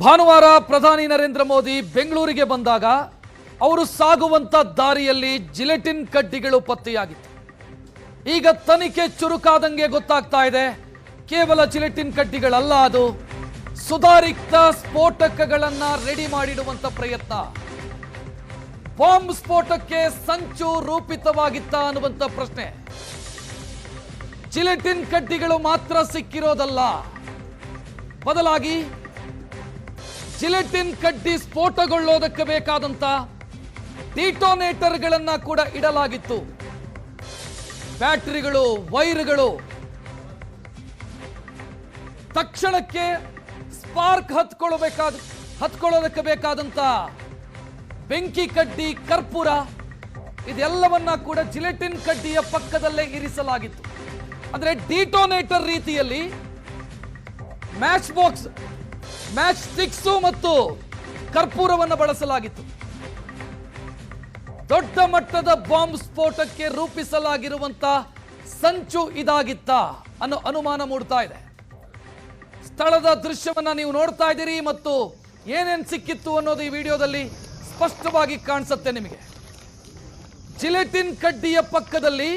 ಭಾನುವಾರ ಪ್ರಧಾನಿ ನರೇಂದ್ರ ಮೋದಿ ಬೆಂಗಳೂರಿಗೆ ಬಂದಾಗ ಅವರು ಸಾಗುವಂತ ದಾರಿಯಲ್ಲಿ ಜಿಲೆಟಿನ್ ಕಡ್ಡಿಗಳು ಪತ್ತೆಯಾಗಿತ್ತು. ಈಗ ತನಿಖೆ ಚುರುಕಾದಂಗೆ ಗೊತ್ತಾಗ್ತಾ ಇದೆ, ಕೇವಲ ಜಿಲೆಟಿನ್ ಕಡ್ಡಿಗಳಲ್ಲ, ಅದು ಸುಧಾರಿತ ಸ್ಫೋಟಕಗಳನ್ನ ರೆಡಿ ಮಾಡಿಡುವಂತ ಪ್ರಯತ್ನ. ಬಾಂಬ್ ಸ್ಫೋಟಕ್ಕೆ ಸಂಚು ರೂಪಿತವಾಗಿತ್ತ ಅನ್ನುವಂತ ಪ್ರಶ್ನೆ. ಜಿಲೆಟಿನ್ ಕಡ್ಡಿಗಳು ಮಾತ್ರ ಸಿಕ್ಕಿರೋದಲ್ಲ, ಬದಲಾಗಿ ಜಿಲೆಟಿನ್ ಕಡ್ಡಿ ಸ್ಫೋಟಗೊಳ್ಳೋದಕ್ಕೆ ಬೇಕಾದಂತ ಡಿಟೋನೇಟರ್ಗಳನ್ನ ಕೂಡ ಇಡಲಾಗಿತ್ತು. ಬ್ಯಾಟರಿಗಳು, ತಕ್ಷಣಕ್ಕೆ ಸ್ಪಾರ್ಕ್ ಹತ್ಕೊಳ್ಳೋದಕ್ಕೆ ಬೇಕಾದಂತ ಬೆಂಕಿ ಕಡ್ಡಿ, ಕರ್ಪೂರ, ಇದೆಲ್ಲವನ್ನ ಕೂಡ ಜಿಲೆಟಿನ್ ಕಡ್ಡಿಯ ಪಕ್ಕದಲ್ಲೇ ಇರಿಸಲಾಗಿತ್ತು. ಅಂದ್ರೆ ಡಿಟೋನೇಟರ್ ರೀತಿಯಲ್ಲಿ ಮ್ಯಾಚ್ ಬಾಕ್ಸ್, ಮ್ಯಾಚ್ ಸ್ಟಿಕ್ಸ್ ಮತ್ತು ಕರ್ಪೂರವನ್ನು ಬಳಸಲಾಗಿತ್ತು. ದೊಡ್ಡ ಮಟ್ಟದ ಬಾಂಬ್ ಸ್ಫೋಟಕ್ಕೆ ರೂಪಿಸಲಾಗಿರುವಂತ ಸಂಚು ಇದಾಗಿತ್ತ ಅನ್ನೋ ಅನುಮಾನ ಮೂಡ್ತಾ ಇದೆ. ಸ್ಥಳದ ದೃಶ್ಯವನ್ನ ನೀವು ನೋಡ್ತಾ ಇದ್ದೀರಿ ಮತ್ತು ಏನೇನ್ ಸಿಕ್ಕಿತ್ತು ಅನ್ನೋದು ಈ ವಿಡಿಯೋದಲ್ಲಿ ಸ್ಪಷ್ಟವಾಗಿ ಕಾಣಿಸುತ್ತೆ ನಿಮಗೆ. ಜಿಲೆಟಿನ್ ಕಡ್ಡಿಯ ಪಕ್ಕದಲ್ಲಿ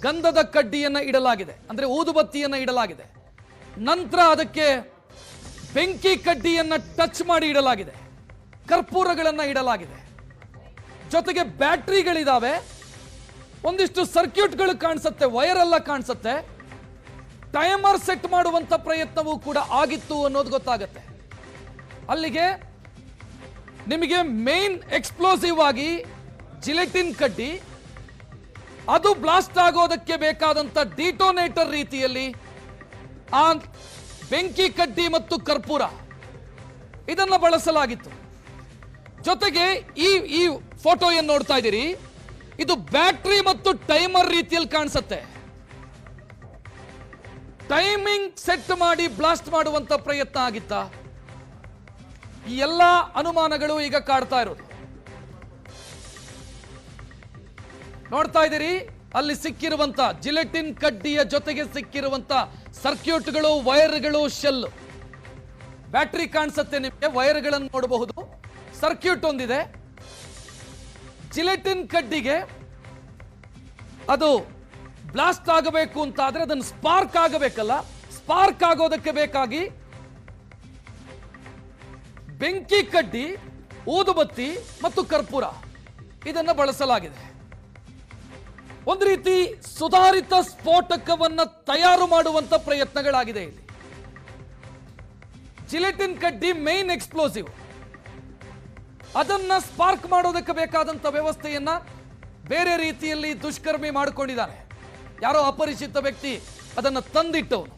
ಗಂಧದ ಕಡ್ಡಿಯನ್ನ ಇಡಲಾಗಿದೆ, ಅಂದ್ರೆ ಊದುಬತ್ತಿಯನ್ನ ಇಡಲಾಗಿದೆ. ನಂತರ ಅದಕ್ಕೆ ಬೆಂಕಿ ಕಡ್ಡಿಯನ್ನ ಟಚ್ ಮಾಡಿ ಇಡಲಾಗಿದೆ, ಕರ್ಪೂರಗಳನ್ನ ಇಡಲಾಗಿದೆ, ಜೊತೆಗೆ ಬ್ಯಾಟರಿಗಳಿದಾವೆ, ಒಂದಿಷ್ಟು ಸರ್ಕ್ಯೂಟ್ಗಳು ಕಾಣಿಸುತ್ತೆ, ವೈರ್ ಎಲ್ಲ ಕಾಣಿಸುತ್ತೆ. ಟೈಮರ್ ಸೆಟ್ ಮಾಡುವಂತ ಪ್ರಯತ್ನವೂ ಕೂಡ ಆಗಿತ್ತು ಅನ್ನೋದು ಗೊತ್ತಾಗುತ್ತೆ. ಅಲ್ಲಿಗೆ ನಿಮಗೆ ಮೇನ್ ಎಕ್ಸ್ಪ್ಲೋಸಿವ್ ಆಗಿ ಜಿಲೆಟಿನ್ ಕಡ್ಡಿ, ಅದು ಬ್ಲಾಸ್ಟ್ ಆಗೋದಕ್ಕೆ ಬೇಕಾದಂತ ಡಿಟೋನೇಟರ್ ರೀತಿಯಲ್ಲಿ ಆ ಬೆಂಕಿ ಕಡ್ಡಿ ಮತ್ತು ಕರ್ಪೂರ ಇದನ್ನ ಬಳಸಲಾಗಿತ್ತು. ಜೊತೆಗೆ ಈ ಫೋಟೋ ಏನ್ ನೋಡ್ತಾ ಇದ್ದೀರಿ, ಇದು ಬ್ಯಾಟರಿ ಮತ್ತು ಟೈಮರ್ ರೀತಿಯಲ್ಲಿ ಕಾಣಿಸುತ್ತೆ. ಟೈಮಿಂಗ್ ಸೆಟ್ ಮಾಡಿ ಬ್ಲಾಸ್ಟ್ ಮಾಡುವಂತ ಪ್ರಯತ್ನ ಆಗಿತ್ತ. ಈ ಎಲ್ಲ ಅನುಮಾನಗಳು ಈಗ ಕಾಡ್ತಾ ಇರೋದು. ನೋಡ್ತಾ ಇದ್ದೀರಿ, ಅಲ್ಲಿ ಸಿಕ್ಕಿರುವಂತ ಜಿಲೆಟಿನ್ ಕಡ್ಡಿಯ ಜೊತೆಗೆ ಸಿಕ್ಕಿರುವಂತ ಸರ್ಕ್ಯೂಟ್ಗಳು, ವೈರ್ಗಳು, ಶೆಲ್, ಬ್ಯಾಟರಿ ಕಾಣಿಸುತ್ತೆ ನಿಮಗೆ, ವೈರ್ಗಳನ್ನು ನೋಡಬಹುದು, ಸರ್ಕ್ಯೂಟ್ ಒಂದಿದೆ. ಜಿಲೆಟಿನ್ ಕಡ್ಡಿಗೆ ಅದು ಬ್ಲಾಸ್ಟ್ ಆಗಬೇಕು ಅಂತ ಆದ್ರೆ ಅದನ್ನು ಸ್ಪಾರ್ಕ್ ಆಗಬೇಕಲ್ಲ, ಸ್ಪಾರ್ಕ್ ಆಗೋದಕ್ಕೆ ಬೇಕಾಗಿ ಬೆಂಕಿ ಕಡ್ಡಿ, ಊದುಬತ್ತಿ ಮತ್ತು ಕರ್ಪೂರ ಇದನ್ನ ಬಳಸಲಾಗಿದೆ. ಒಂದು ರೀತಿ ಸುಧಾರಿತ ಸ್ಫೋಟಕವನ್ನ ತಯಾರು ಮಾಡುವಂತ ಪ್ರಯತ್ನಗಳಾಗಿದೆ ಇಲ್ಲಿ. ಜಿಲೆಟಿನ್ ಕಡ್ಡಿ ಮೇನ್ ಎಕ್ಸ್ಪ್ಲೋಸಿವ್, ಅದನ್ನ ಸ್ಪಾರ್ಕ್ ಮಾಡೋದಕ್ಕೆ ಬೇಕಾದಂತ ವ್ಯವಸ್ಥೆಯನ್ನ ಬೇರೆ ರೀತಿಯಲ್ಲಿ ದುಷ್ಕರ್ಮಿ ಮಾಡಿಕೊಂಡಿದ್ದಾನೆ. ಯಾರೋ ಅಪರಿಚಿತ ವ್ಯಕ್ತಿ ಅದನ್ನ ತಂದಿಟ್ಟವನು.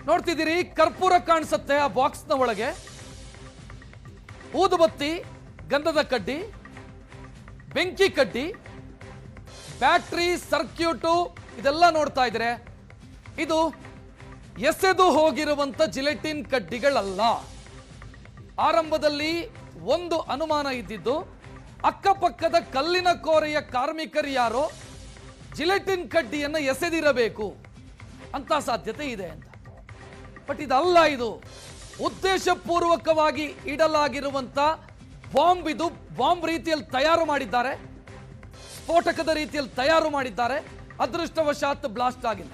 ನೋಡ್ತಿದ್ದೀರಿ, ಕರ್ಪೂರ ಕಾಣಿಸುತ್ತೆ ಆ ಬಾಕ್ಸ್ನ ಒಳಗೆ, ಊದುಬತ್ತಿ, ಗಂಧದ ಕಡ್ಡಿ, ಬೆಂಕಿ ಕಡ್ಡಿ, ಬ್ಯಾಟ್ರಿ, ಸರ್ಕ್ಯೂಟು, ಇದೆಲ್ಲ ನೋಡ್ತಾ ಇದ್ರೆ ಇದು ಎಸೆದು ಹೋಗಿರುವಂತ ಜಿಲೆಟಿನ್ ಕಡ್ಡಿಗಳಲ್ಲ. ಆರಂಭದಲ್ಲಿ ಒಂದು ಅನುಮಾನ ಇದ್ದಿದ್ದು, ಅಕ್ಕಪಕ್ಕದ ಕಲ್ಲಿನ ಕೋರೆಯ ಕಾರ್ಮಿಕರು ಯಾರೋ ಜಿಲೆಟಿನ್ ಕಡ್ಡಿಯನ್ನ ಎಸೆದಿರಬೇಕು ಅಂತ ಸಾಧ್ಯತೆ ಇದೆ ಅಂತ. ಬಟ್ ಇದಲ್ಲ, ಇದು ಉದ್ದೇಶಪೂರ್ವಕವಾಗಿ ಇಡಲಾಗಿರುವಂತ ಬಾಂಬ್. ಇದು ಬಾಂಬ್ ರೀತಿಯಲ್ಲಿ ತಯಾರು ಮಾಡಿದ್ದಾರೆ, ಸ್ಫೋಟಕದ ರೀತಿಯಲ್ಲಿ ತಯಾರು ಮಾಡಿದ್ದಾರೆ. ಅದೃಷ್ಟವಶಾತ್ ಬ್ಲಾಸ್ಟ್ ಆಗಿಲ್ಲ.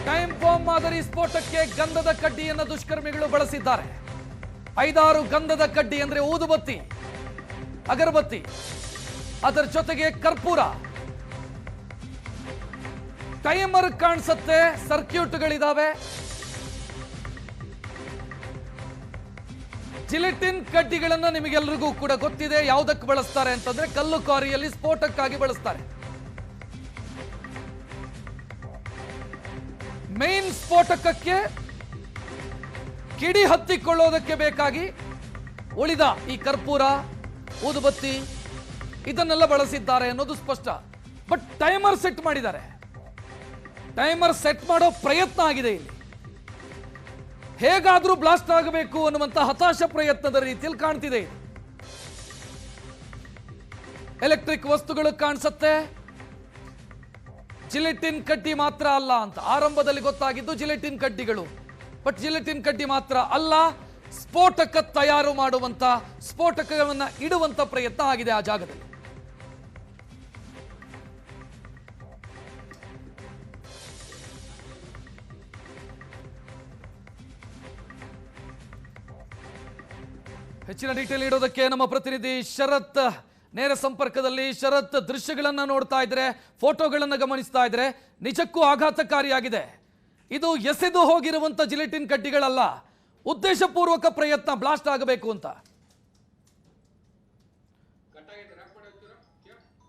ಟೈಮ್ ಬಾಂಬ್ ಮಾದರಿ ಸ್ಫೋಟಕ್ಕೆ ಗಂಧದ ಕಡ್ಡಿಯನ್ನು ದುಷ್ಕರ್ಮಿಗಳು ಬಳಸಿದ್ದಾರೆ. 5-6 ಗಂಧದ ಕಡ್ಡಿ, ಅಂದ್ರೆ ಊದುಬತ್ತಿ, ಅಗರಬತ್ತಿ, ಅದರ ಜೊತೆಗೆ ಕರ್ಪೂರ, ಟೈಮರ್ ಕಾಣಿಸುತ್ತೆ, ಸರ್ಕ್ಯೂಟ್ಗಳಿದಾವೆ. ಜಿಲೆಟಿನ್ ಕಡ್ಡಿಗಳನ್ನ ನಿಮಗೆಲ್ಲರಿಗೂ ಕೂಡ ಗೊತ್ತಿದೆ ಯಾವುದಕ್ಕೆ ಬಳಸ್ತಾರೆ ಅಂತಂದ್ರೆ ಕಲ್ಲು ಕ್ವಾರಿಯಲ್ಲಿ ಸ್ಫೋಟಕ್ಕಾಗಿ ಬಳಸ್ತಾರೆ. ಮೇನ್ ಸ್ಫೋಟಕಕ್ಕೆ ಕಿಡಿ ಹತ್ತಿಕೊಳ್ಳೋದಕ್ಕೆ ಬೇಕಾಗಿ ಉಳಿದ ಈ ಕರ್ಪೂರ, ಊದುಬತ್ತಿ ಇದನ್ನೆಲ್ಲ ಬಳಸಿದ್ದಾರೆ ಅನ್ನೋದು ಸ್ಪಷ್ಟ. ಬಟ್ ಟೈಮರ್ ಸೆಟ್ ಮಾಡಿದ್ದಾರೆ, ಟೈಮರ್ ಸೆಟ್ ಮಾಡೋ ಪ್ರಯತ್ನ ಆಗಿದೆ ಇಲ್ಲಿ. ಹೇಗಾದ್ರೂ ಬ್ಲಾಸ್ಟ್ ಆಗಬೇಕು ಅನ್ನುವಂತ ಹತಾಶ ಪ್ರಯತ್ನದ ರೀತಿಯಲ್ಲಿ ಕಾಣ್ತಿದೆ ಇದು. ಎಲೆಕ್ಟ್ರಿಕ್ ವಸ್ತುಗಳು ಕಾಣಿಸುತ್ತೆ. ಜಿಲೆಟಿನ್ ಕಡ್ಡಿ ಮಾತ್ರ ಅಲ್ಲ ಅಂತ ಆರಂಭದಲ್ಲಿ ಗೊತ್ತಾಗಿದ್ದು ಜಿಲೆಟಿನ್ ಕಡ್ಡಿಗಳು. ಬಟ್ ಜಿಲೆಟಿನ್ ಕಡ್ಡಿ ಮಾತ್ರ ಅಲ್ಲ, ಸ್ಫೋಟಕ ತಯಾರು ಮಾಡುವಂತ, ಸ್ಫೋಟಕವನ್ನ ಇಡುವಂತ ಪ್ರಯತ್ನ ಆಗಿದೆ ಆ ಜಾಗದಲ್ಲಿ. ಹೆಚ್ಚಿನ ಡೀಟೇಲ್ ನೀಡೋದಕ್ಕೆ ನಮ್ಮ ಪ್ರತಿನಿಧಿ ಶರತ್ ನೇರ ಸಂಪರ್ಕದಲ್ಲಿ. ಶರತ್, ದೃಶ್ಯಗಳನ್ನ ನೋಡ್ತಾ ಇದ್ರೆ, ಫೋಟೋಗಳನ್ನ ಗಮನಿಸ್ತಾ ಇದ್ರೆ ನಿಜಕ್ಕೂ ಆಘಾತಕಾರಿಯಾಗಿದೆ. ಇದು ಎಸೆದು ಹೋಗಿರುವಂತ ಜಿಲೆಟಿನ್ ಕಡ್ಡಿಗಳಲ್ಲ, ಉದ್ದೇಶಪೂರ್ವಕ ಪ್ರಯತ್ನ ಬ್ಲಾಸ್ಟ್ ಆಗಬೇಕು ಅಂತ.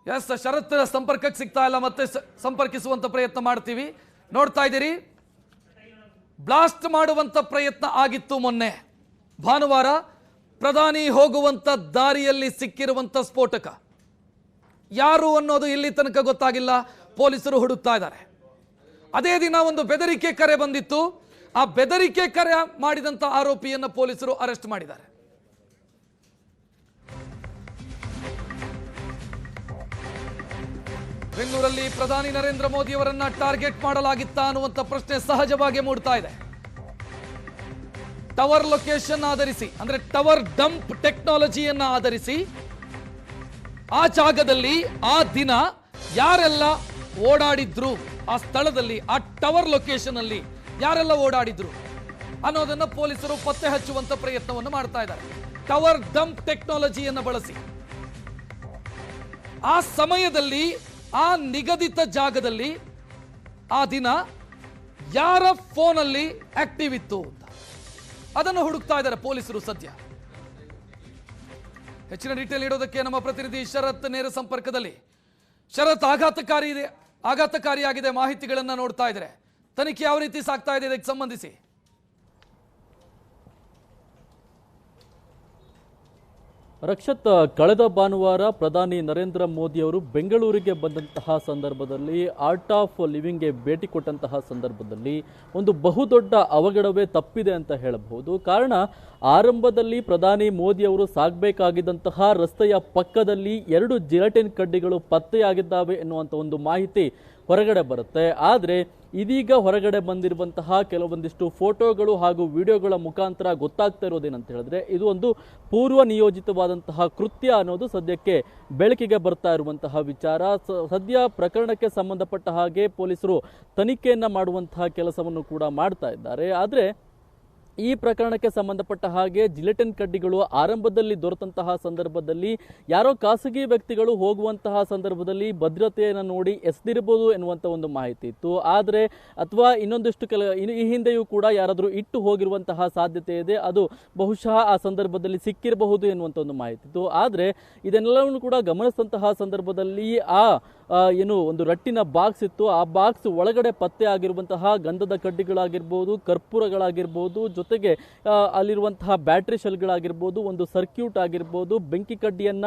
ಎಸ್ ಶರತ್, ಸಂಪರ್ಕಕ್ಕೆ ಸಿಗ್ತಾ ಇಲ್ಲ, ಮತ್ತೆ ಸಂಪರ್ಕಿಸುವಂತ ಪ್ರಯತ್ನ ಮಾಡ್ತೀವಿ. ನೋಡ್ತಾ ಇದ್ದೀರಿ, ಬ್ಲಾಸ್ಟ್ ಮಾಡುವಂತ ಪ್ರಯತ್ನ ಆಗಿತ್ತು ಮೊನ್ನೆ ಭಾನುವಾರ. ಪ್ರಧಾನಿ ಹೋಗುವಂತ ದಾರಿಯಲ್ಲಿ ಸಿಕ್ಕಿರುವಂತ ಸ್ಫೋಟಕ ಯಾರು ಅನ್ನೋದು ಇಲ್ಲಿ ತನಕ ಗೊತ್ತಾಗಿಲ್ಲ, ಪೊಲೀಸರು ಹುಡುಕ್ತಾ ಇದ್ದಾರೆ. ಅದೇ ದಿನ ಒಂದು ಬೆದರಿಕೆ ಕರೆ ಬಂದಿತ್ತು, ಆ ಬೆದರಿಕೆ ಕರೆ ಮಾಡಿದಂತ ಆರೋಪಿಯನ್ನ ಪೊಲೀಸರು ಅರೆಸ್ಟ್ ಮಾಡಿದ್ದಾರೆ. ಬೆಂಗಳೂರಲ್ಲಿ ಪ್ರಧಾನಿ ನರೇಂದ್ರ ಮೋದಿ ಅವರನ್ನ ಟಾರ್ಗೆಟ್ ಮಾಡಲಾಗಿತ್ತಾ ಅನ್ನುವಂತ ಪ್ರಶ್ನೆ ಸಹಜವಾಗಿ ಮೂಡ್ತಾ ಇದೆ. ಟವರ್ ಲೊಕೇಶನ್ ಆಧರಿಸಿ, ಅಂದ್ರೆ ಟವರ್ ಡಂಪ್ ಟೆಕ್ನಾಲಜಿಯನ್ನ ಆಧರಿಸಿ ಆ ಜಾಗದಲ್ಲಿ ಆ ದಿನ ಯಾರೆಲ್ಲ ಓಡಾಡಿದ್ರು, ಆ ಸ್ಥಳದಲ್ಲಿ ಆ ಟವರ್ ಲೊಕೇಶನ್ ಅಲ್ಲಿ ಯಾರೆಲ್ಲ ಓಡಾಡಿದ್ರು ಅನ್ನೋದನ್ನ ಪೊಲೀಸರು ಪತ್ತೆ ಹಚ್ಚುವಂತ ಪ್ರಯತ್ನವನ್ನು ಮಾಡ್ತಾ ಇದ್ದಾರೆ. ಟವರ್ ಡಂಪ್ ಟೆಕ್ನಾಲಜಿಯನ್ನ ಬಳಸಿ ಆ ಸಮಯದಲ್ಲಿ ಆ ನಿಗದಿತ ಜಾಗದಲ್ಲಿ ಆ ದಿನ ಯಾರ ಫೋನಲ್ಲಿ ಆಕ್ಟಿವ್ ಇತ್ತು ಅಂತ ಅದನ್ನು ಹುಡುಕ್ತಾ ಇದ್ದಾರೆ ಪೊಲೀಸರು ಸದ್ಯ. ಹೆಚ್ಚಿನ ಡೀಟೇಲ್ ನೀಡೋದಕ್ಕೆ ನಮ್ಮ ಪ್ರತಿನಿಧಿ ಶರತ್ ನೇರ ಸಂಪರ್ಕದಲ್ಲಿ. ಶರತ್, ಆಘಾತಕಾರಿಯಾಗಿದೆ ಮಾಹಿತಿಗಳನ್ನ ನೋಡ್ತಾ ಇದ್ರೆ, ತನಿಖೆ ಯಾವ ರೀತಿ ಸಾಗ್ತಾ ಇದೆ ಇದಕ್ಕೆ ಸಂಬಂಧಿಸಿ? ರಕ್ಷತ್, ಕಳೆದ ಭಾನುವಾರ ಪ್ರಧಾನಿ ನರೇಂದ್ರ ಮೋದಿ ಅವರು ಬೆಂಗಳೂರಿಗೆ ಬಂದಂತಹ ಸಂದರ್ಭದಲ್ಲಿ, ಆರ್ಟ್ ಆಫ್ ಲಿವಿಂಗ್ಗೆ ಭೇಟಿ ಕೊಟ್ಟಂತಹ ಸಂದರ್ಭದಲ್ಲಿ ಒಂದು ಬಹುದೊಡ್ಡ ಅವಘಡವೇ ತಪ್ಪಿದೆ ಅಂತ ಹೇಳಬಹುದು. ಕಾರಣ, ಆರಂಭದಲ್ಲಿ ಪ್ರಧಾನಿ ಮೋದಿ ಅವರು ಸಾಗಬೇಕಾಗಿದ್ದಂತಹ ರಸ್ತೆಯ ಪಕ್ಕದಲ್ಲಿ 2 ಜಿಲೆಟಿನ್ ಕಡ್ಡಿಗಳು ಪತ್ತೆಯಾಗಿದ್ದಾವೆ ಎನ್ನುವಂಥ ಒಂದು ಮಾಹಿತಿ ಹೊರಗಡೆ ಬರುತ್ತೆ. ಆದರೆ ಇದೀಗ ಹೊರಗಡೆ ಬಂದಿರುವಂತಹ ಕೆಲವೊಂದಿಷ್ಟು ಫೋಟೋಗಳು ಹಾಗೂ ವಿಡಿಯೋಗಳ ಮುಖಾಂತರ ಗೊತ್ತಾಗ್ತಾ ಇರೋದೇನಂತ ಹೇಳಿದ್ರೆ, ಇದು ಒಂದು ಪೂರ್ವ ನಿಯೋಜಿತವಾದಂತಹ ಕೃತ್ಯ ಅನ್ನೋದು ಸದ್ಯಕ್ಕೆ ಬೆಳಕಿಗೆ ಬರ್ತಾ ಇರುವಂತಹ ವಿಚಾರ. ಸದ್ಯ ಪ್ರಕರಣಕ್ಕೆ ಸಂಬಂಧಪಟ್ಟ ಹಾಗೆ ಪೊಲೀಸರು ತನಿಖೆಯನ್ನ ಮಾಡುವಂತಹ ಕೆಲಸವನ್ನು ಕೂಡ ಮಾಡ್ತಾ ಇದ್ದಾರೆ. ಆದರೆ ಈ ಪ್ರಕರಣಕ್ಕೆ ಸಂಬಂಧಪಟ್ಟ ಹಾಗೆ ಜಿಲೆಟಿನ್ ಕಡ್ಡಿಗಳು ಆರಂಭದಲ್ಲಿ ದೊರೆತಂತಹ ಸಂದರ್ಭದಲ್ಲಿ ಯಾರೋ ಖಾಸಗಿ ವ್ಯಕ್ತಿಗಳು ಹೋಗುವಂತಹ ಸಂದರ್ಭದಲ್ಲಿ ಭದ್ರತೆಯನ್ನು ನೋಡಿ ಎಸೆದಿರಬಹುದು ಎನ್ನುವಂಥ ಒಂದು ಮಾಹಿತಿ ಇತ್ತು. ಆದರೆ ಅಥವಾ ಇನ್ನೊಂದಿಷ್ಟು ಈ ಹಿಂದೆಯೂ ಕೂಡ ಯಾರಾದರೂ ಇಟ್ಟು ಹೋಗಿರುವಂತಹ ಸಾಧ್ಯತೆ ಇದೆ, ಅದು ಬಹುಶಃ ಆ ಸಂದರ್ಭದಲ್ಲಿ ಸಿಕ್ಕಿರಬಹುದು ಎನ್ನುವಂಥ ಒಂದು ಮಾಹಿತಿ ಇತ್ತು. ಆದರೆ ಇದನ್ನೆಲ್ಲವನ್ನು ಕೂಡ ಗಮನಿಸಿದಂತಹ ಸಂದರ್ಭದಲ್ಲಿ ಏನು ಒಂದು ರಟ್ಟಿನ ಬಾಕ್ಸ್ ಇತ್ತು, ಆ ಬಾಕ್ಸ್ ಒಳಗಡೆ ಪತ್ತೆ ಆಗಿರುವಂತಹ ಗಂಧದ ಕಡ್ಡಿಗಳಾಗಿರ್ಬೋದು, ಕರ್ಪೂರಗಳಾಗಿರ್ಬೋದು, ಜೊತೆಗೆ ಅಲ್ಲಿರುವಂತಹ ಬ್ಯಾಟ್ರಿ ಶೆಲ್ಗಳಾಗಿರ್ಬೋದು, ಒಂದು ಸರ್ಕ್ಯೂಟ್ ಆಗಿರ್ಬೋದು, ಬೆಂಕಿ ಕಡ್ಡಿಯನ್ನ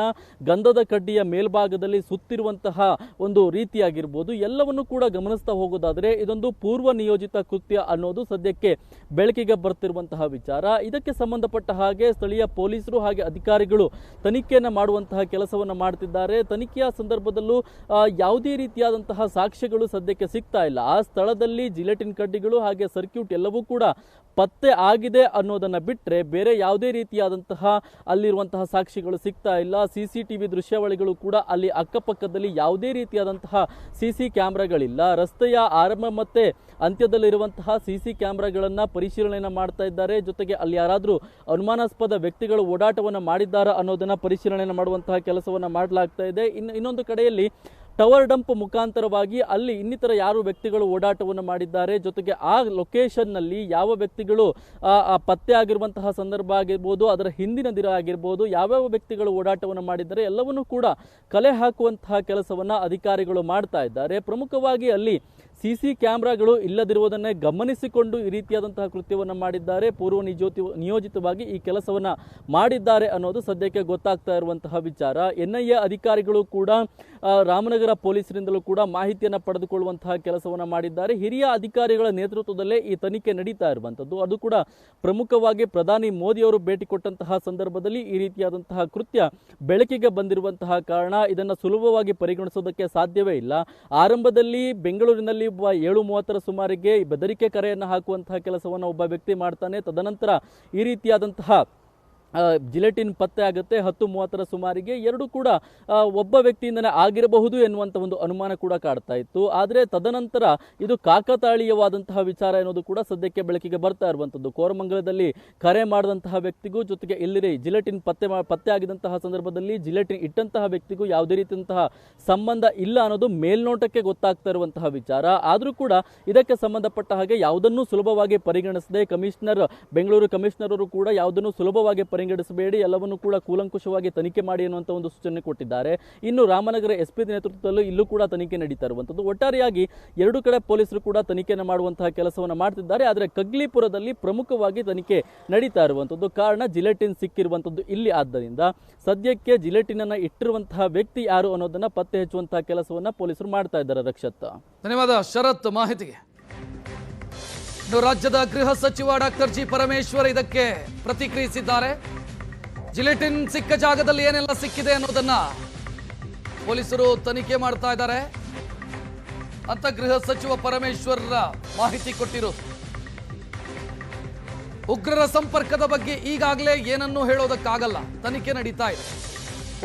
ಗಂಧದ ಕಡ್ಡಿಯ ಮೇಲ್ಭಾಗದಲ್ಲಿ ಸುತ್ತಿರುವಂತಹ ಒಂದು ರೀತಿಯಾಗಿರ್ಬೋದು, ಎಲ್ಲವನ್ನು ಕೂಡ ಗಮನಿಸ್ತಾ ಹೋಗೋದಾದ್ರೆ ಇದೊಂದು ಪೂರ್ವ ನಿಯೋಜಿತ ಕೃತ್ಯ ಅನ್ನೋದು ಸದ್ಯಕ್ಕೆ ಬೆಳಕಿಗೆ ಬರ್ತಿರುವಂತಹ ವಿಚಾರ. ಇದಕ್ಕೆ ಸಂಬಂಧಪಟ್ಟ ಹಾಗೆ ಸ್ಥಳೀಯ ಪೊಲೀಸರು ಹಾಗೆ ಅಧಿಕಾರಿಗಳು ತನಿಖೆಯನ್ನ ಮಾಡುವಂತಹ ಕೆಲಸವನ್ನ ಮಾಡ್ತಿದ್ದಾರೆ. ತನಿಖೆಯ ಸಂದರ್ಭದಲ್ಲೂ ಯಾವುದೇ ರೀತಿಯಾದಂತಹ ಸಾಕ್ಷ್ಯಗಳು ಸದ್ಯಕ್ಕೆ ಸಿಗ್ತಾ ಇಲ್ಲ. ಆ ಸ್ಥಳದಲ್ಲಿ ಜಿಲೆಟಿನ್ ಕಡ್ಡಿಗಳು ಹಾಗೆ ಸರ್ಕ್ಯೂಟ್ ಎಲ್ಲವೂ ಕೂಡ ಪತ್ತೆ ಆಗಿದೆ ಅನ್ನೋದನ್ನ ಬಿಟ್ಟರೆ ಬೇರೆ ಯಾವುದೇ ರೀತಿಯಾದಂತಹ ಅಲ್ಲಿರುವಂತಹ ಸಾಕ್ಷಿಗಳು ಸಿಗ್ತಾ ಇಲ್ಲ. CCTV ದೃಶ್ಯಾವಳಿಗಳು ಕೂಡ ಅಲ್ಲಿ ಅಕ್ಕಪಕ್ಕದಲ್ಲಿ ಯಾವುದೇ ರೀತಿಯಾದಂತಹ CC ಕ್ಯಾಮ್ರಾಗಳಿಲ್ಲ. ರಸ್ತೆಯ ಆರಂಭ ಮತ್ತೆ ಅಂತ್ಯದಲ್ಲಿರುವಂತಹ CC ಕ್ಯಾಮ್ರಾಗಳನ್ನ ಪರಿಶೀಲನೆಯನ್ನ ಮಾಡ್ತಾ ಇದ್ದಾರೆ. ಜೊತೆಗೆ ಅಲ್ಲಿ ಯಾರಾದರೂ ಅನುಮಾನಾಸ್ಪದ ವ್ಯಕ್ತಿಗಳು ಓಡಾಟವನ್ನು ಮಾಡಿದ್ದಾರಾ ಅನ್ನೋದನ್ನ ಪರಿಶೀಲನೆ ಮಾಡುವಂತಹ ಕೆಲಸವನ್ನ ಮಾಡಲಾಗ್ತಾ ಇದೆ. ಇನ್ನೊಂದು ಕಡೆಯಲ್ಲಿ ಟವರ್ ಡಂಪ್ ಮುಖಾಂತರವಾಗಿ ಅಲ್ಲಿ ಇನ್ನಿತರ ಯಾರು ವ್ಯಕ್ತಿಗಳು ಓಡಾಟವನ್ನು ಮಾಡಿದ್ದಾರೆ, ಜೊತೆಗೆ ಆ ಲೊಕೇಶನ್ನಲ್ಲಿ ಯಾವ ವ್ಯಕ್ತಿಗಳು ಪತ್ತೆ ಆಗಿರುವಂತಹ ಸಂದರ್ಭ ಆಗಿರ್ಬೋದು, ಅದರ ಹಿಂದಿನ ದಿನ ಆಗಿರ್ಬೋದು, ಯಾವ್ಯಾವ ವ್ಯಕ್ತಿಗಳು ಓಡಾಟವನ್ನು ಮಾಡಿದ್ದಾರೆ ಎಲ್ಲವನ್ನೂ ಕೂಡ ಕಲೆ ಹಾಕುವಂತಹ ಕೆಲಸವನ್ನ ಅಧಿಕಾರಿಗಳು ಮಾಡ್ತಾ ಇದ್ದಾರೆ. ಪ್ರಮುಖವಾಗಿ ಅಲ್ಲಿ CC ಕ್ಯಾಮ್ರಾಗಳು ಇಲ್ಲದಿರುವುದನ್ನೇ ಗಮನಿಸಿಕೊಂಡು ಈ ರೀತಿಯಾದಂತಹ ಕೃತ್ಯವನ್ನು ಮಾಡಿದ್ದಾರೆ, ಪೂರ್ವ ನಿಯೋಜಿತವಾಗಿ ಈ ಕೆಲಸವನ್ನು ಮಾಡಿದ್ದಾರೆ ಅನ್ನೋದು ಸದ್ಯಕ್ಕೆ ಗೊತ್ತಾಗ್ತಾ ಇರುವಂತಹ ವಿಚಾರ. NIA ಅಧಿಕಾರಿಗಳು ಕೂಡ ರಾಮನಗರ ಪೊಲೀಸರಿಂದಲೂ ಕೂಡ ಮಾಹಿತಿಯನ್ನು ಪಡೆದುಕೊಳ್ಳುವಂತಹ ಕೆಲಸವನ್ನು ಮಾಡಿದ್ದಾರೆ. ಹಿರಿಯ ಅಧಿಕಾರಿಗಳ ನೇತೃತ್ವದಲ್ಲೇ ಈ ತನಿಖೆ ನಡೀತಾ ಇರುವಂಥದ್ದು. ಅದು ಕೂಡ ಪ್ರಮುಖವಾಗಿ ಪ್ರಧಾನಿ ಮೋದಿಯವರು ಭೇಟಿ ಕೊಟ್ಟಂತಹ ಸಂದರ್ಭದಲ್ಲಿ ಈ ರೀತಿಯಾದಂತಹ ಕೃತ್ಯ ಬೆಳಕಿಗೆ ಬಂದಿರುವಂತಹ ಕಾರಣ ಇದನ್ನು ಸುಲಭವಾಗಿ ಪರಿಗಣಿಸೋದಕ್ಕೆ ಸಾಧ್ಯವೇ ಇಲ್ಲ. ಆರಂಭದಲ್ಲಿ ಬೆಂಗಳೂರಿನಲ್ಲಿ 7:30 ಸುಮಾರಿಗೆ ಬೆದರಿಕೆ ಕರೆಯನ್ನು ಹಾಕುವಂತಹ ಕೆಲಸವನ್ನು ಒಬ್ಬ ವ್ಯಕ್ತಿ ಮಾಡ್ತಾನೆ. ತದನಂತರ ಈ ರೀತಿಯಾದಂತಹ ಜಿಲೆಟಿನ್ ಪತ್ತೆ ಆಗುತ್ತೆ. 10:30 ಸುಮಾರಿಗೆ ಎರಡು ಕೂಡ ಒಬ್ಬ ವ್ಯಕ್ತಿಯಿಂದನೇ ಆಗಿರಬಹುದು ಎನ್ನುವಂಥ ಒಂದು ಅನುಮಾನ ಕೂಡ ಕಾಡ್ತಾ ಇತ್ತು. ಆದರೆ ತದನಂತರ ಇದು ಕಾಕತಾಳೀಯವಾದಂತಹ ವಿಚಾರ ಎನ್ನುವುದು ಕೂಡ ಸದ್ಯಕ್ಕೆ ಬೆಳಕಿಗೆ ಬರ್ತಾ ಇರುವಂಥದ್ದು. ಕೋರಮಂಗಲದಲ್ಲಿ ಕರೆ ಮಾಡಿದಂತಹ ವ್ಯಕ್ತಿಗೂ ಜೊತೆಗೆ ಇಲ್ಲಿ ಜಿಲೆಟಿನ್ ಪತ್ತೆ ಆಗಿದಂತಹ ಸಂದರ್ಭದಲ್ಲಿ ಜಿಲೆಟಿನ್ ಇಟ್ಟಂತಹ ವ್ಯಕ್ತಿಗೂ ಯಾವುದೇ ರೀತಿಯಂತಹ ಸಂಬಂಧ ಇಲ್ಲ ಅನ್ನೋದು ಮೇಲ್ನೋಟಕ್ಕೆ ಗೊತ್ತಾಗ್ತಾ ಇರುವಂತಹ ವಿಚಾರ. ಆದರೂ ಕೂಡ ಇದಕ್ಕೆ ಸಂಬಂಧಪಟ್ಟ ಹಾಗೆ ಯಾವುದನ್ನೂ ಸುಲಭವಾಗಿ ಪರಿಗಣಿಸದೆ ಬೆಂಗಳೂರು ಕಮಿಷನರ್ ಅವರು ಕೂಡ ಯಾವುದನ್ನು ಸುಲಭವಾಗಿ ಪರಿಗಣಿಸಬೇಡಿ, ಎಲ್ಲವನ್ನು ಕೂಡ ಕೂಲಂಕುಷವಾಗಿ ತನಿಖೆ ಮಾಡಿ ಅನ್ನುವಂಥ ಒಂದು ಸೂಚನೆ ಕೊಟ್ಟಿದ್ದಾರೆ. ಇನ್ನು ರಾಮನಗರ SP ನೇತೃತ್ವದಲ್ಲೂ ಇಲ್ಲೂ ಕೂಡ ತನಿಖೆ ನಡೀತಾ ಇರುವಂಥದ್ದು. ಒಟ್ಟಾರೆಯಾಗಿ ಎರಡು ಕಡೆ ಪೊಲೀಸರು ಕೂಡ ತನಿಖೆಯನ್ನು ಮಾಡುವಂತಹ ಕೆಲಸವನ್ನು ಮಾಡ್ತಿದ್ದಾರೆ. ಆದರೆ ಕಗ್ಲಿಪುರದಲ್ಲಿ ಪ್ರಮುಖವಾಗಿ ತನಿಖೆ ನಡೀತಾ ಇರುವಂಥದ್ದು. ಕಾರಣ ಜಿಲೆಟಿನ್ ಸಿಕ್ಕಿರುವಂಥದ್ದು ಇಲ್ಲಿ. ಆದ್ದರಿಂದ ಸದ್ಯಕ್ಕೆ ಜಿಲೆಟಿನ್ ಅನ್ನು ಇಟ್ಟಿರುವಂತಹ ವ್ಯಕ್ತಿ ಯಾರು ಅನ್ನೋದನ್ನ ಪತ್ತೆ ಹಚ್ಚುವಂತಹ ಕೆಲಸವನ್ನ ಪೊಲೀಸರು ಮಾಡ್ತಾ ಇದ್ದಾರೆ. ರಕ್ಷತ್, ಧನ್ಯವಾದ ಶರತ್ ಮಾಹಿತಿಗೆ. ರಾಜ್ಯದ ಗೃಹ ಸಚಿವ ಡಾಕ್ಟರ್ ಜಿ ಪರಮೇಶ್ವರ್ ಇದಕ್ಕೆ ಪ್ರತಿಕ್ರಿಯಿಸಿದ್ದಾರೆ. ಜಿಲೆಟಿನ್ ಸಿಕ್ಕ ಜಾಗದಲ್ಲಿ ಏನೆಲ್ಲ ಸಿಕ್ಕಿದೆ ಅನ್ನೋದನ್ನ ಪೊಲೀಸರು ತನಿಖೆ ಮಾಡ್ತಾ ಇದ್ದಾರೆ ಅಂತ ಗೃಹ ಸಚಿವ ಪರಮೇಶ್ವರ್ ಮಾಹಿತಿ ಕೊಟ್ಟಿರೋದು. ಉಗ್ರರ ಸಂಪರ್ಕದ ಬಗ್ಗೆ ಈಗಾಗಲೇ ಏನನ್ನೂ ಹೇಳೋದಕ್ಕಾಗಲ್ಲ, ತನಿಖೆ ನಡೀತಾ ಇದೆ.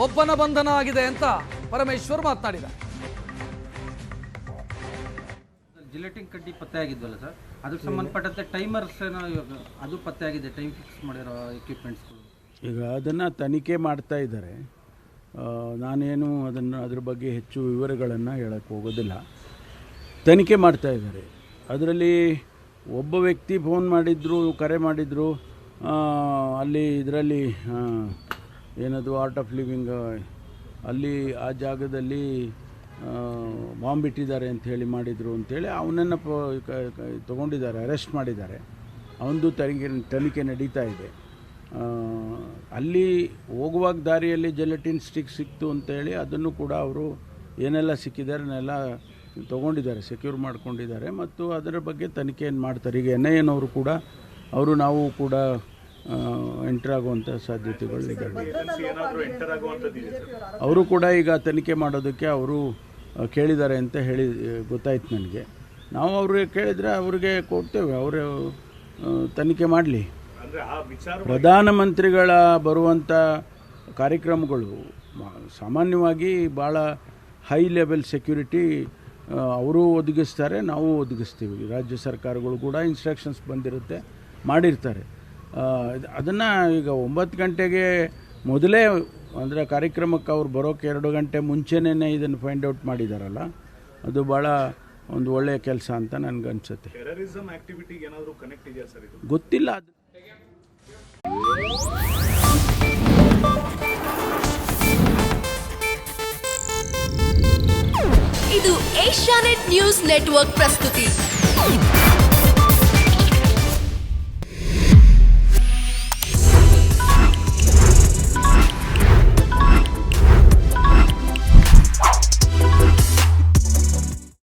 ಒಬ್ಬನ ಬಂಧನ ಆಗಿದೆ ಅಂತ ಪರಮೇಶ್ವರ್ ಮಾತನಾಡಿದ್ದಾರೆ. ಜಿಲೆಟಿನ್ ಕಡ್ಡಿ ಪತ್ತೆ ಆಗಿದ್ವಲ್ಲ ಸರ್, ಅದಕ್ಕೆ ಸಂಬಂಧಪಟ್ಟಂತೆ ಟೈಮರ್ಸ್ ಅದು ಪತ್ತೆ ಆಗಿದೆ, ಟೈಮ್ ಫಿಕ್ಸ್ ಮಾಡಿರೋ ಎಕ್ವಿಪ್ಮೆಂಟ್ಸ್ಗಳು. ಈಗ ಅದನ್ನು ತನಿಖೆ ಮಾಡ್ತಾ ಇದ್ದಾರೆ. ನಾನೇನು ಅದ್ರ ಬಗ್ಗೆ ಹೆಚ್ಚು ವಿವರಗಳನ್ನು ಹೇಳಕ್ಕೆ ಹೋಗೋದಿಲ್ಲ. ತನಿಖೆ ಮಾಡ್ತಾ ಇದ್ದಾರೆ. ಅದರಲ್ಲಿ ಒಬ್ಬ ವ್ಯಕ್ತಿ ಫೋನ್ ಮಾಡಿದ್ರು, ಕರೆ ಮಾಡಿದ್ರು, ಅಲ್ಲಿ ಇದರಲ್ಲಿ ಏನದು ಆರ್ಟ್ ಆಫ್ ಲಿವಿಂಗ್ ಅಲ್ಲಿ ಆ ಜಾಗದಲ್ಲಿ ಬಾಂಬ್ ಇಟ್ಟಿದ್ದಾರೆ ಅಂತ ಹೇಳಿ ಮಾಡಿದರು ಅಂತೇಳಿ ಅವನನ್ನು ತೊಗೊಂಡಿದ್ದಾರೆ, ಅರೆಸ್ಟ್ ಮಾಡಿದ್ದಾರೆ. ಅವನದು ತನಿಖೆ ನಡೀತಾ ಇದೆ. ಅಲ್ಲಿ ಹೋಗುವಾಗ ದಾರಿಯಲ್ಲಿ ಜೆಲಟಿನ್ ಸ್ಟಿಕ್ ಸಿಕ್ತು ಅಂತೇಳಿ ಅದನ್ನು ಕೂಡ ಅವರು ಏನೆಲ್ಲ ಸಿಕ್ಕಿದ್ದಾರೆ ಅದನ್ನೆಲ್ಲ ತೊಗೊಂಡಿದ್ದಾರೆ, ಸೆಕ್ಯೂರ್ ಮಾಡ್ಕೊಂಡಿದ್ದಾರೆ ಮತ್ತು ಅದರ ಬಗ್ಗೆ ತನಿಖೆಯನ್ನು ಮಾಡ್ತಾರೆ. ಈಗ NIAನವರು ಕೂಡ ನಾವು ಕೂಡ ಎಂಟರ್ ಆಗುವಂಥ ಸಾಧ್ಯತೆಗಳಿದೆ. ಅವರು ಕೂಡ ಈಗ ತನಿಖೆ ಮಾಡೋದಕ್ಕೆ ಅವರು ಕೇಳಿದ್ದಾರೆ ಅಂತ ಹೇಳಿ ಗೊತ್ತಾಯ್ತು ನನಗೆ. ನಾವು ಅವ್ರಿಗೆ ಕೇಳಿದರೆ ಅವ್ರಿಗೆ ಕೊಡ್ತೇವೆ, ಅವರು ತನಿಖೆ ಮಾಡಲಿ. ಪ್ರಧಾನಮಂತ್ರಿಗಳ ಬರುವಂಥ ಕಾರ್ಯಕ್ರಮಗಳು ಸಾಮಾನ್ಯವಾಗಿ ಭಾಳ ಹೈ ಲೆವೆಲ್ ಸೆಕ್ಯೂರಿಟಿ ಅವರು ಒದಗಿಸ್ತಾರೆ, ನಾವು ಒದಗಿಸ್ತೀವಿ. ರಾಜ್ಯ ಸರ್ಕಾರಗಳು ಕೂಡ ಇನ್ಸ್ಟ್ರಕ್ಷನ್ಸ್ ಬಂದಿರುತ್ತೆ, ಮಾಡಿರ್ತಾರೆ. ಅದನ್ನು ಈಗ 9 ಗಂಟೆಗೆ ಮೊದಲೇ ಅಂದರೆ ಕಾರ್ಯಕ್ರಮಕ್ಕೆ ಅವ್ರು ಬರೋಕ್ಕೆ 2 ಗಂಟೆ ಮುಂಚೆನೇ ಇದನ್ನು ಫೈಂಡ್ ಔಟ್ ಮಾಡಿದಾರಲ್ಲ, ಅದು ಭಾಳ ಒಂದು ಒಳ್ಳೆಯ ಕೆಲಸ ಅಂತ ನನಗನ್ಸುತ್ತೆ. ಟೆರರಿಸಂ ಆಕ್ಟಿವಿಟಿಗೆ ಏನಾದರೂ ಕನೆಕ್ಟ್ ಇದೆಯಾ ಸರ್ ಇದು? ಗೊತ್ತಿಲ್ಲ. ಇದು ಏಷ್ಯಾನೆಟ್ ನ್ಯೂಸ್ ನೆಟ್ವರ್ಕ್ ಪ್ರಸ್ತುತಿ.